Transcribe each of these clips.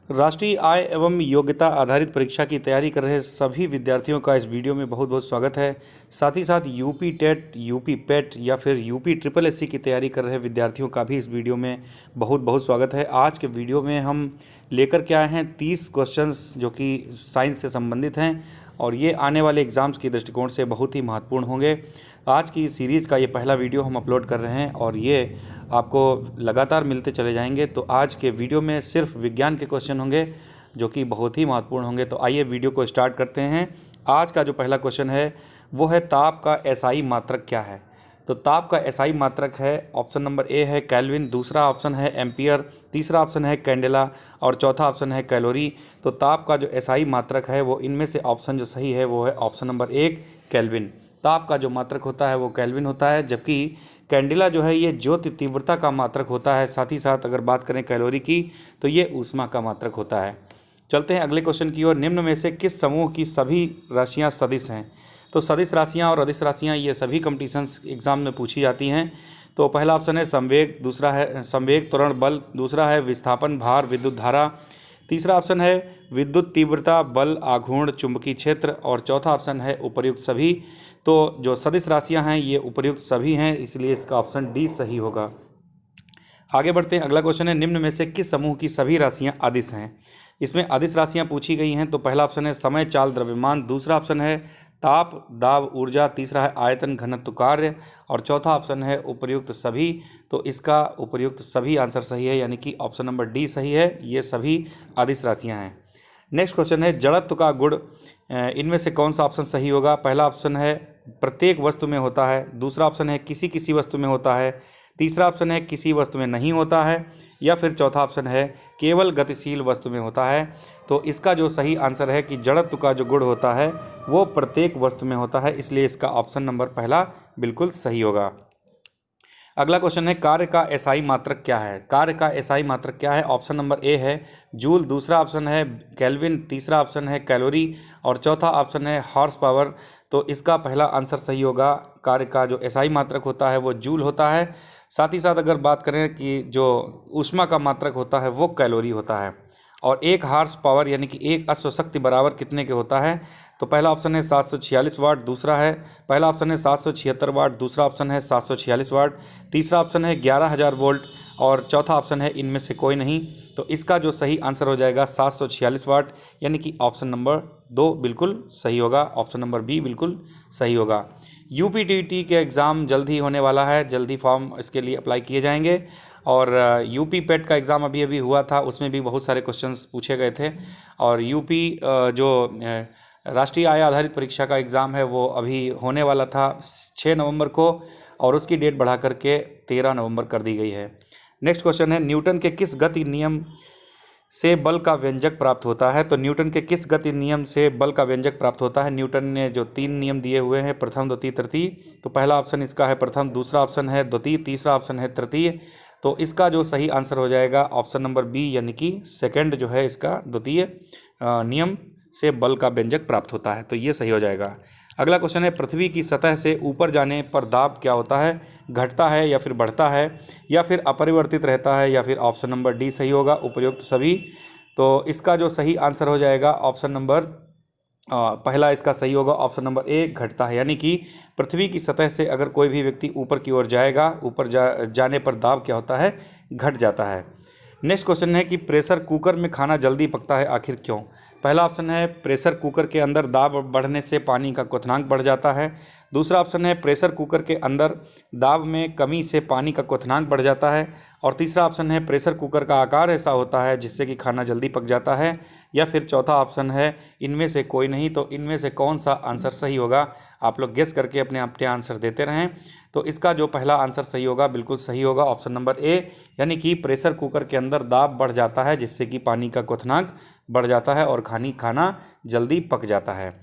राष्ट्रीय आय एवं योग्यता आधारित परीक्षा की तैयारी कर रहे सभी विद्यार्थियों का इस वीडियो में बहुत बहुत स्वागत है। साथ ही साथ यूपी टेट, यूपी पेट या फिर यूपी ट्रिपल एससी की तैयारी कर रहे विद्यार्थियों का भी इस वीडियो में बहुत बहुत स्वागत है। आज के वीडियो में हम लेकर के आए हैं 30 क्वेश्चंस जो कि साइंस से संबंधित हैं और ये आने वाले एग्ज़ाम्स के दृष्टिकोण से बहुत ही महत्वपूर्ण होंगे। आज की सीरीज़ का ये पहला वीडियो हम अपलोड कर रहे हैं और ये आपको लगातार मिलते चले जाएंगे। तो आज के वीडियो में सिर्फ विज्ञान के क्वेश्चन होंगे जो कि बहुत ही महत्वपूर्ण होंगे। तो आइए वीडियो को स्टार्ट करते हैं। आज का जो पहला क्वेश्चन है वो है ताप का एसआई मात्रक क्या है। तो ताप का एसआई मात्रक है, ऑप्शन नंबर ए है केल्विन, दूसरा ऑप्शन है एम्पियर, तीसरा ऑप्शन है कैंडेला और चौथा ऑप्शन है कैलोरी। तो ताप का जो एसआई मात्रक है वो इनमें से ऑप्शन जो सही है वो है ऑप्शन नंबर 1 केल्विन। ताप का जो मात्रक होता है वो केल्विन होता है, जबकि कैंडेला जो है ये ज्योति तीव्रता का मात्रक होता है। साथ ही साथ अगर बात करें कैलोरी की तो ये ऊष्मा का मात्रक होता है। चलते हैं अगले क्वेश्चन की ओर। निम्न में से किस समूह की सभी राशियां सदिश हैं। तो सदिश राशियां और अदिश राशियां ये सभी कॉम्पिटिशन्स एग्जाम में पूछी जाती हैं। तो पहला ऑप्शन है संवेग, दूसरा है संवेग त्वरण बल, दूसरा है विस्थापन भार विद्युत धारा, तीसरा ऑप्शन है विद्युत तीव्रता बल आघूर्ण चुंबकीय क्षेत्र और चौथा ऑप्शन है उपर्युक्त सभी। तो जो सदिश राशियां हैं ये उपर्युक्त सभी हैं, इसलिए इसका ऑप्शन डी सही होगा। आगे बढ़ते हैं। अगला क्वेश्चन है निम्न में से किस समूह की सभी राशियां अदिश हैं। इसमें अदिश राशियां पूछी गई हैं। तो पहला ऑप्शन है समय चाल द्रव्यमान, दूसरा ऑप्शन है ताप दाब ऊर्जा, तीसरा है आयतन घनत्व कार्य और चौथा ऑप्शन है उपर्युक्त सभी। तो इसका उपर्युक्त सभी आंसर सही है, यानी कि ऑप्शन नंबर डी सही है। ये सभी अदिश राशियां हैं। नेक्स्ट क्वेश्चन है जड़त्व का गुण इनमें से कौन सा ऑप्शन सही होगा। पहला ऑप्शन है प्रत्येक वस्तु में होता है, दूसरा ऑप्शन है किसी किसी वस्तु में होता है, तीसरा ऑप्शन है किसी वस्तु में नहीं होता है या फिर चौथा ऑप्शन है केवल गतिशील वस्तु में होता है। तो इसका जो सही आंसर है कि जड़त्व का जो गुण होता है वो प्रत्येक वस्तु में होता है, इसलिए इसका ऑप्शन नंबर पहला बिल्कुल सही होगा। अगला क्वेश्चन है कार्य का एसआई मात्रक क्या है। कार्य का एसआई मात्रक क्या है। ऑप्शन नंबर ए है जूल, दूसरा ऑप्शन है केल्विन, तीसरा ऑप्शन है कैलोरी और चौथा ऑप्शन है हॉर्स पावर। तो इसका पहला आंसर सही होगा। कार्य का जो एसआई मात्रक होता है वो जूल होता है। साथ ही साथ अगर बात करें कि जो ऊष्मा का मात्रक होता है वो कैलोरी होता है। और एक हॉर्स पावर यानी कि एक अश्वशक्ति बराबर कितने के होता है। तो पहला ऑप्शन है 746 वाट, दूसरा है पहला ऑप्शन है 776 वाट, दूसरा ऑप्शन है 746 वाट, तीसरा ऑप्शन है 11,000 वोल्ट और चौथा ऑप्शन है इनमें से कोई नहीं। तो इसका जो सही आंसर हो जाएगा 746 वाट, यानी कि ऑप्शन नंबर 2 बिल्कुल सही होगा। ऑप्शन नंबर बी बिल्कुल सही होगा। यूपीटीटी के एग्ज़ाम जल्द ही होने वाला है, जल्द ही फॉर्म इसके लिए अप्लाई किए जाएंगे। और यूपी पेट का एग्ज़ाम अभी अभी हुआ था, उसमें भी बहुत सारे क्वेश्चंस पूछे गए थे। और यूपी जो राष्ट्रीय आय आधारित परीक्षा का एग्ज़ाम है वो अभी होने वाला था 6 नवंबर को और उसकी डेट बढ़ा करके 13 नवंबर कर दी गई है। नेक्स्ट क्वेश्चन है न्यूटन के किस गति नियम से बल का व्यंजक प्राप्त होता है। तो न्यूटन के किस गति नियम से बल का व्यंजक प्राप्त होता है। न्यूटन ने जो 3 नियम दिए हुए हैं, प्रथम द्वितीय तृतीय। तो पहला ऑप्शन इसका है प्रथम, दूसरा ऑप्शन है द्वितीय, तीसरा ऑप्शन है तृतीय। तो इसका जो सही आंसर हो जाएगा ऑप्शन नंबर बी, यानी कि सेकंड जो है इसका द्वितीय नियम से बल का व्यंजक प्राप्त होता है। तो ये सही हो जाएगा। अगला क्वेश्चन है पृथ्वी की सतह से ऊपर जाने पर दाब क्या होता है। घटता है या फिर बढ़ता है या फिर अपरिवर्तित रहता है या फिर ऑप्शन नंबर डी सही होगा उपर्युक्त सभी। तो इसका जो सही आंसर हो जाएगा ऑप्शन नंबर पहला इसका सही होगा, ऑप्शन नंबर ए घटता है। यानी कि पृथ्वी की सतह से अगर कोई भी व्यक्ति ऊपर की ओर जाएगा, ऊपर जाने पर दाब क्या होता है, घट जाता है। नेक्स्ट क्वेश्चन है कि प्रेशर कुकर में खाना जल्दी पकता है आखिर क्यों। पहला ऑप्शन है प्रेशर कुकर के अंदर दाब बढ़ने से पानी का क्वथनांक बढ़ जाता है, दूसरा ऑप्शन है प्रेशर कुकर के अंदर दाब में कमी से पानी का क्वथनांक बढ़ जाता है और तीसरा ऑप्शन है प्रेशर कुकर का आकार ऐसा होता है जिससे कि खाना जल्दी पक जाता है या फिर चौथा ऑप्शन है इनमें से कोई नहीं। तो इनमें से कौन सा आंसर सही होगा, आप लोग गेस करके अपने अपने आंसर देते रहें। तो इसका जो पहला आंसर सही होगा बिल्कुल सही होगा, ऑप्शन नंबर ए, यानी कि प्रेशर कुकर के अंदर दाब बढ़ जाता है जिससे कि पानी का क्वथनांक बढ़ जाता है और खाना जल्दी पक जाता है।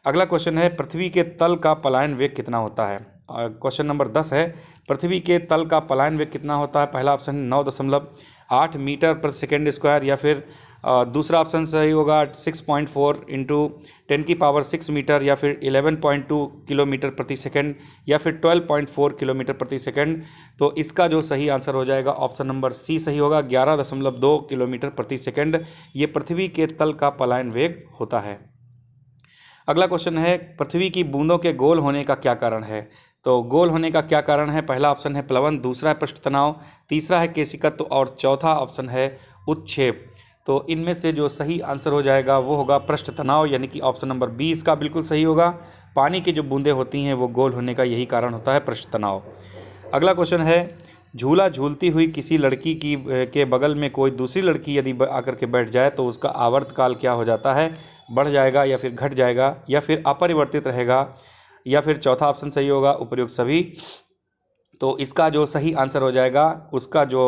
अगला क्वेश्चन है पृथ्वी के तल का पलायन वेग कितना होता है। क्वेश्चन नंबर 10 है पृथ्वी के तल का पलायन वेग कितना होता है। पहला ऑप्शन है 9.8 मीटर प्रति सेकेंड स्क्वायर या फिर दूसरा ऑप्शन सही होगा 6.4 इंटू 10⁻6 मीटर, या फिर 11.2 किलोमीटर प्रति सेकंड, या फिर 12.4 किलोमीटर प्रति सेकंड। तो इसका जो सही आंसर हो जाएगा ऑप्शन नंबर सी सही होगा, 11.2 किलोमीटर प्रति सेकंड। ये पृथ्वी के तल का पलायन वेग होता है। अगला क्वेश्चन है, पृथ्वी की बूंदों के गोल होने का क्या कारण है? तो गोल होने का क्या कारण है? पहला ऑप्शन है प्लवन, दूसरा है पृष्ठ तनाव, तीसरा है केशिकत्व और चौथा ऑप्शन है उत्क्षेप। तो इनमें से जो सही आंसर हो जाएगा वो होगा पृष्ठ तनाव, यानी कि ऑप्शन नंबर बी इसका बिल्कुल सही होगा। पानी की जो बूंदें होती हैं वो गोल होने का यही कारण होता है, पृष्ठ तनाव। अगला क्वेश्चन है, झूला झूलती हुई किसी लड़की की के बगल में कोई दूसरी लड़की यदि आकर के बैठ जाए तो उसका आवर्तकाल क्या हो जाता है? बढ़ जाएगा या फिर घट जाएगा या फिर अपरिवर्तित रहेगा, या फिर चौथा ऑप्शन सही होगा उपयुक्त सभी। तो इसका जो सही आंसर हो जाएगा, उसका जो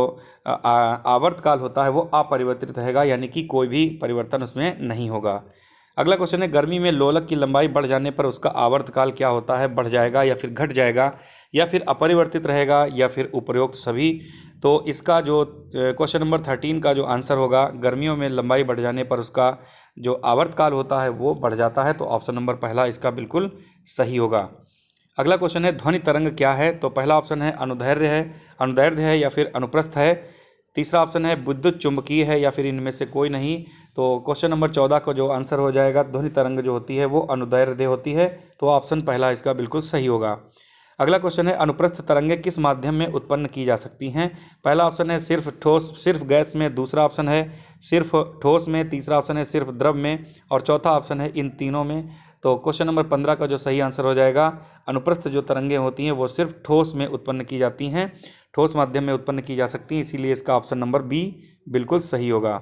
आवर्तकाल होता है वो अपरिवर्तित रहेगा, यानी कि कोई भी परिवर्तन उसमें नहीं होगा। अगला क्वेश्चन है, गर्मी में लोलक की लंबाई बढ़ जाने पर उसका आवर्तकाल क्या होता है? बढ़ जाएगा या फिर घट जाएगा या फिर अपरिवर्तित रहेगा या फिर उपरोक्त सभी। तो इसका जो क्वेश्चन नंबर 13 का जो आंसर होगा, गर्मियों में लंबाई बढ़ जाने पर उसका जो आवर्तकाल होता है वो बढ़ जाता है। तो ऑप्शन नंबर पहला इसका बिल्कुल सही होगा। अगला क्वेश्चन है, ध्वनि तरंग क्या है? तो पहला ऑप्शन है अनुदैर्ध्य है या फिर अनुप्रस्थ है। तीसरा ऑप्शन है विद्युत चुंबकीय है या फिर इनमें से कोई नहीं। तो क्वेश्चन नंबर 14 का जो आंसर हो जाएगा, ध्वनि तरंग जो होती है वो अनुदैर्ध्य होती है। तो ऑप्शन पहला इसका बिल्कुल सही होगा। अगला क्वेश्चन है, अनुप्रस्थ तरंगें किस माध्यम में उत्पन्न की जा सकती हैं? पहला ऑप्शन है सिर्फ गैस में, दूसरा ऑप्शन है सिर्फ ठोस में, तीसरा ऑप्शन है सिर्फ द्रव में और चौथा ऑप्शन है इन तीनों में। तो क्वेश्चन नंबर 15 का जो सही आंसर हो जाएगा, अनुप्रस्थ जो तरंगें होती हैं वो सिर्फ ठोस में उत्पन्न की जाती हैं, ठोस माध्यम में उत्पन्न की जा सकती हैं, इसीलिए इसका ऑप्शन नंबर बी बिल्कुल सही होगा।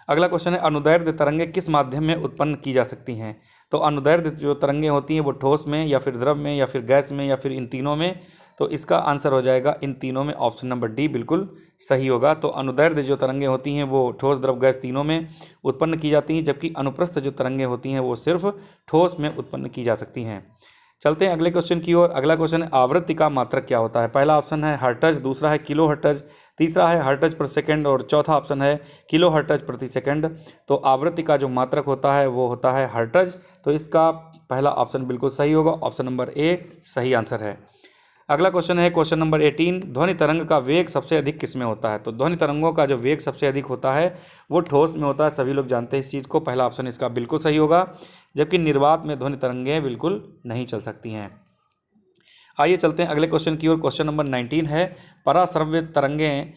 अगला क्वेश्चन है, अनुदैर्ध्य तरंगें किस माध्यम में उत्पन्न की जा सकती हैं? तो अनुदैर्ध्य जो तरंगें होती हैं वो ठोस में या फिर द्रव में या फिर गैस में या फिर इन तीनों में। तो इसका आंसर हो जाएगा इन तीनों में, ऑप्शन नंबर डी बिल्कुल सही होगा। तो अनुदैर्ध्य जो तरंगें होती हैं वो ठोस द्रव गैस तीनों में उत्पन्न की जाती हैं, जबकि अनुप्रस्थ जो तरंगें होती हैं वो सिर्फ ठोस में उत्पन्न की जा सकती हैं। चलते हैं अगले क्वेश्चन की ओर। अगला क्वेश्चन है, आवृत्ति का मात्रक क्या होता है? पहला ऑप्शन है हर्ट्ज, दूसरा है किलो हर्ट्ज, तीसरा है हर्ट्ज पर सेकंड और चौथा ऑप्शन है किलो हर्ट्ज प्रति सेकंड। तो आवृत्ति का जो मात्रक होता है वो होता है हर्ट्ज। तो इसका पहला ऑप्शन बिल्कुल सही होगा, ऑप्शन नंबर ए सही आंसर है। अगला क्वेश्चन है क्वेश्चन नंबर 18, ध्वनि तरंग का वेग सबसे अधिक किस में होता है? तो ध्वनि तरंगों का जो वेग सबसे अधिक होता है वो ठोस में होता है, सभी लोग जानते हैं इस चीज़ को। पहला ऑप्शन इसका बिल्कुल सही होगा, जबकि निर्वात में ध्वनि तरंगें बिल्कुल नहीं चल सकती हैं। आइए चलते हैं अगले क्वेश्चन की ओर। क्वेश्चन नंबर 19 है, पराश्रव्य तरंगें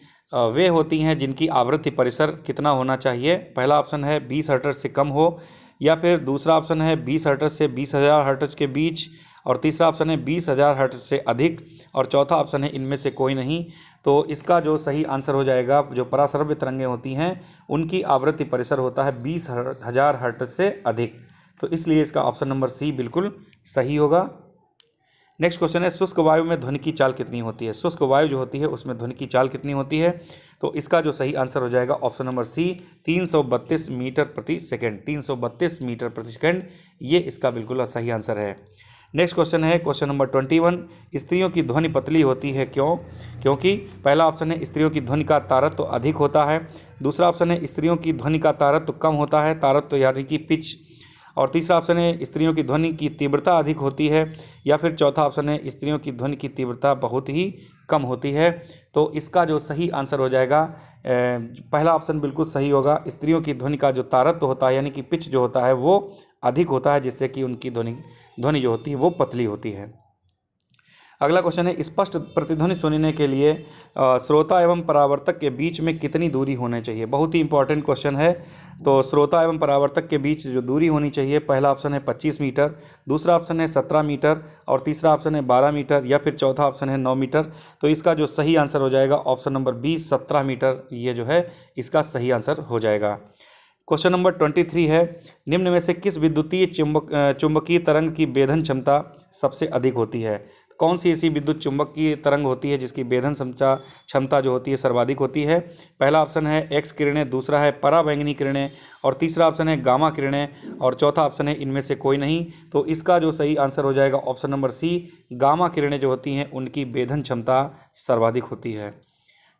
वे होती हैं जिनकी आवृत्ति परिसर कितना होना चाहिए? पहला ऑप्शन है 20 हर्ट्ज से कम हो, या फिर दूसरा ऑप्शन है 20 हर्ट्ज से 20,000 हर्ट्ज के बीच, और तीसरा ऑप्शन है 20,000 हर्ट्ज से अधिक, और चौथा ऑप्शन है इनमें से कोई नहीं। तो इसका जो सही आंसर हो जाएगा, जो पराश्रव्य तरंगें होती हैं उनकी आवृत्ति परिसर होता है 20,000 हर्ट्ज से अधिक। तो इसलिए इसका ऑप्शन नंबर सी बिल्कुल सही होगा। नेक्स्ट क्वेश्चन है, शुष्क वायु में ध्वनि की चाल कितनी होती है? शुष्क वायु जो होती है उसमें ध्वनि की चाल कितनी होती है? तो इसका जो सही आंसर हो जाएगा ऑप्शन नंबर सी, 332 मीटर प्रति सेकंड। 332 मीटर प्रति सेकंड, ये इसका बिल्कुल सही आंसर है। नेक्स्ट क्वेश्चन है क्वेश्चन नंबर 21, स्त्रियों की ध्वनि पतली होती है क्यों? क्योंकि पहला ऑप्शन है स्त्रियों की ध्वनि का तारत्व अधिक होता है, दूसरा ऑप्शन है स्त्रियों की ध्वनि का तारत्व कम होता है, तारत्व यानी कि पिच, और तीसरा ऑप्शन है स्त्रियों की ध्वनि की तीव्रता अधिक होती है, या फिर चौथा ऑप्शन है स्त्रियों की ध्वनि की तीव्रता बहुत ही कम होती है। तो इसका जो सही आंसर हो जाएगा, पहला ऑप्शन बिल्कुल सही होगा, स्त्रियों की ध्वनि का जो तारत्व होता है यानी कि पिच जो होता है वो अधिक होता है, जिससे कि उनकी ध्वनि जो होती है वो पतली होती है। अगला क्वेश्चन है, स्पष्ट प्रतिध्वनि सुनने के लिए श्रोता एवं परावर्तक के बीच में कितनी दूरी होनी चाहिए? बहुत ही इंपॉर्टेंट क्वेश्चन है। तो श्रोता एवं परावर्तक के बीच जो दूरी होनी चाहिए, पहला ऑप्शन है 25 मीटर, दूसरा ऑप्शन है 17 मीटर, और तीसरा ऑप्शन है 12 मीटर, या फिर चौथा ऑप्शन है 9 मीटर। तो इसका जो सही आंसर हो जाएगा ऑप्शन नंबर बी, 17 मीटर, ये जो है इसका सही आंसर हो जाएगा। क्वेश्चन नंबर 23 है, निम्न में से किस विद्युतीय चुंबकीय तरंग की भेदन क्षमता सबसे अधिक होती है? कौन सी ऐसी विद्युत चुंबकीय तरंग होती है जिसकी भेदन क्षमता जो होती है सर्वाधिक होती है? पहला ऑप्शन है एक्स किरणें, दूसरा है पराबैंगनी किरणें, और तीसरा ऑप्शन है गामा किरणें, और चौथा ऑप्शन है इनमें से कोई नहीं। तो इसका जो सही आंसर हो जाएगा ऑप्शन नंबर सी, गामा किरणें जो होती हैं उनकी भेदन क्षमता सर्वाधिक होती है।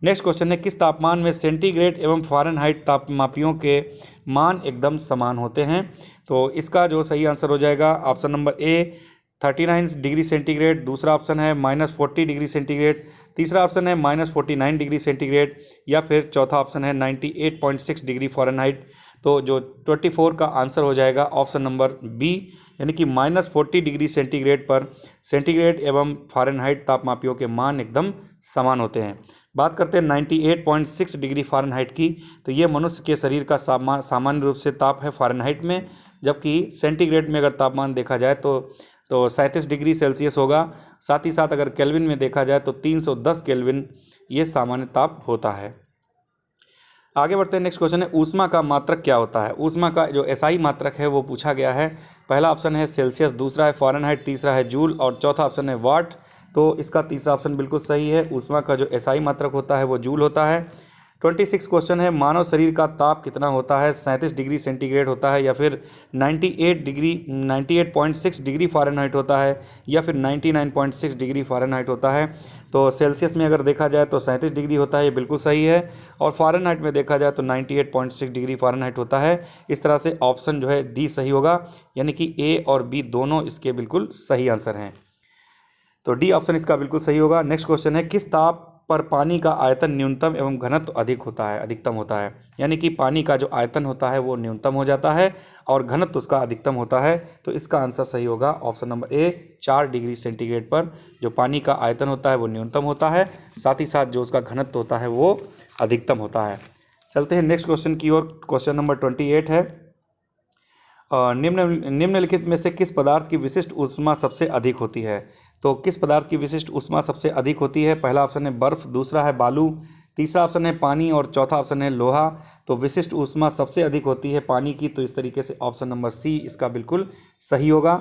नेक्स्ट क्वेश्चन है, किस तापमान में सेंटीग्रेड एवं फ़ारेनहाइट तापमापियों के मान एकदम समान होते हैं? तो इसका जो सही आंसर हो जाएगा option number A 39 degree centigrade, दूसरा ऑप्शन है -40 डिग्री सेंटीग्रेड, तीसरा ऑप्शन है -49 डिग्री सेंटीग्रेड, या फिर चौथा ऑप्शन है 98.6 डिग्री फ़ारेनहाइट। तो जो 24 का आंसर हो जाएगा ऑप्शन नंबर बी, यानी कि -40 डिग्री सेंटीग्रेड पर सेंटीग्रेड एवं फ़ारेनहाइट तापमापियों के मान एकदम समान होते हैं। बात करते हैं 98.6 डिग्री फ़ारेनहाइट की, तो ये मनुष्य के शरीर का सामान्य रूप से ताप है फ़ारेनहाइट में, जबकि सेंटीग्रेड में अगर तापमान देखा जाए तो 37 डिग्री सेल्सियस होगा। साथ ही साथ अगर केल्विन में देखा जाए तो 310 केल्विन ये सामान्य ताप होता है। आगे बढ़ते हैं, नेक्स्ट क्वेश्चन है, ऊष्मा का मात्रक क्या होता है? ऊष्मा का जो एसआई मात्रक है वो पूछा गया है। पहला ऑप्शन है सेल्सियस, दूसरा है फ़ारेनहाइट, तीसरा है जूल और चौथा ऑप्शन है वाट। तो इसका तीसरा ऑप्शन बिल्कुल सही है। ऊष्मा का जो एसआई मात्रक होता है वो जूल होता है। 26 क्वेश्चन है, मानव शरीर का ताप कितना होता है? 37 डिग्री सेंटीग्रेड होता है, या फिर 98.6 डिग्री फ़ारेनहाइट होता है, या फिर 99.6 डिग्री फ़ारेनहाइट होता है? तो सेल्सियस में अगर देखा जाए तो 37 डिग्री होता है, ये बिल्कुल सही है। और फ़ारेनहाइट में देखा जाए तो 98.6 डिग्री फ़ारेनहाइट होता है। इस तरह से ऑप्शन जो है डी सही होगा, यानी कि ए और बी दोनों इसके बिल्कुल सही आंसर हैं। तो डी ऑप्शन इसका बिल्कुल सही होगा। नेक्स्ट क्वेश्चन है, किस ताप पर पानी का आयतन न्यूनतम एवं घनत्व अधिकतम होता है? यानी कि पानी का जो आयतन होता है वो न्यूनतम हो जाता है और घनत्व उसका अधिकतम होता है। तो इसका आंसर सही होगा option number A 4 degree centigrade पर जो पानी का आयतन होता है वो न्यूनतम होता है, साथ ही साथ जो उसका घनत्व होता है वो अधिकतम होता है। चलते हैं नेक्स्ट क्वेश्चन की ओर। क्वेश्चन नंबर 28 है, निम्नलिखित में से किस पदार्थ की विशिष्ट ऊष्मा सबसे अधिक होती है? तो किस पदार्थ की विशिष्ट ऊष्मा सबसे अधिक होती है? पहला ऑप्शन है बर्फ़, दूसरा है बालू, तीसरा ऑप्शन है पानी और चौथा ऑप्शन है लोहा। तो विशिष्ट ऊष्मा सबसे अधिक होती है पानी की, तो इस तरीके से ऑप्शन नंबर सी इसका बिल्कुल सही होगा।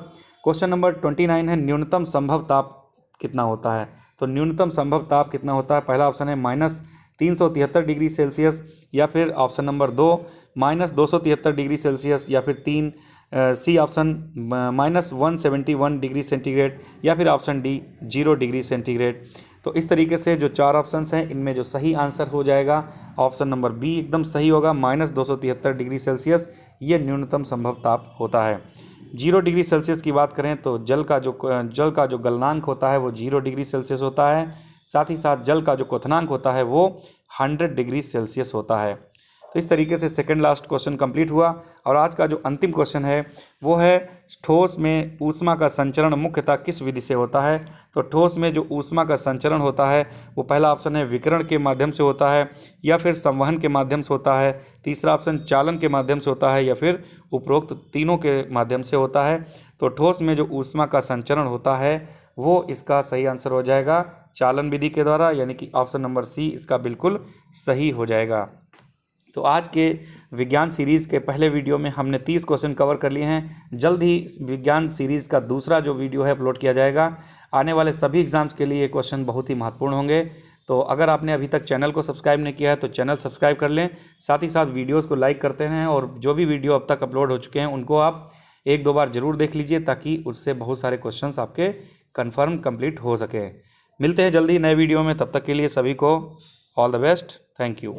क्वेश्चन नंबर 29 है, न्यूनतम संभव ताप कितना होता है? तो न्यूनतम संभव ताप कितना होता है? पहला ऑप्शन है -373 डिग्री सेल्सियस, या फिर ऑप्शन नंबर 2 -273 डिग्री सेल्सियस, या फिर 3 सी ऑप्शन -171 डिग्री सेंटीग्रेड, या फिर ऑप्शन डी 0 डिग्री सेंटीग्रेड। तो इस तरीके से जो 4 ऑप्शंस हैं इनमें जो सही आंसर हो जाएगा ऑप्शन नंबर बी एकदम सही होगा। -273 डिग्री सेल्सियस ये न्यूनतम संभव ताप होता है। 0 डिग्री सेल्सियस की बात करें तो जल का जो गलनांक होता है वो 0 डिग्री सेल्सियस होता है। साथ ही साथ जल का जो क्वथनांक होता है वो 100 डिग्री सेल्सियस होता है। तो इस तरीके से सेकंड लास्ट क्वेश्चन कंप्लीट हुआ। और आज का जो अंतिम क्वेश्चन है वो है, ठोस में ऊष्मा का संचरण मुख्यतः किस विधि से होता है? तो ठोस में जो ऊष्मा का संचरण होता है वो पहला ऑप्शन है विकिरण के माध्यम से होता है, या फिर संवहन के माध्यम से होता है, तीसरा ऑप्शन चालन के माध्यम से होता है, या फिर उपरोक्त तीनों के माध्यम से होता है। तो ठोस में जो ऊष्मा का संचरण होता है वो इसका सही आंसर हो जाएगा चालन विधि के द्वारा, यानी कि ऑप्शन नंबर सी इसका बिल्कुल सही हो जाएगा। तो आज के विज्ञान सीरीज़ के पहले वीडियो में हमने 30 क्वेश्चन कवर कर लिए हैं। जल्द ही विज्ञान सीरीज़ का दूसरा जो वीडियो है अपलोड किया जाएगा। आने वाले सभी एग्ज़ाम्स के लिए ये क्वेश्चन बहुत ही महत्वपूर्ण होंगे। तो अगर आपने अभी तक चैनल को सब्सक्राइब नहीं किया है तो चैनल सब्सक्राइब कर लें, साथ ही साथ वीडियोज़ को लाइक करते हैं, और जो भी वीडियो अब तक अपलोड हो चुके हैं उनको आप 1-2 बार ज़रूर देख लीजिए, ताकि उससे बहुत सारे क्वेश्चन आपके कन्फर्म कंप्लीट हो सके। मिलते हैं जल्दी नए वीडियो में, तब तक के लिए सभी को all the best. Thank you.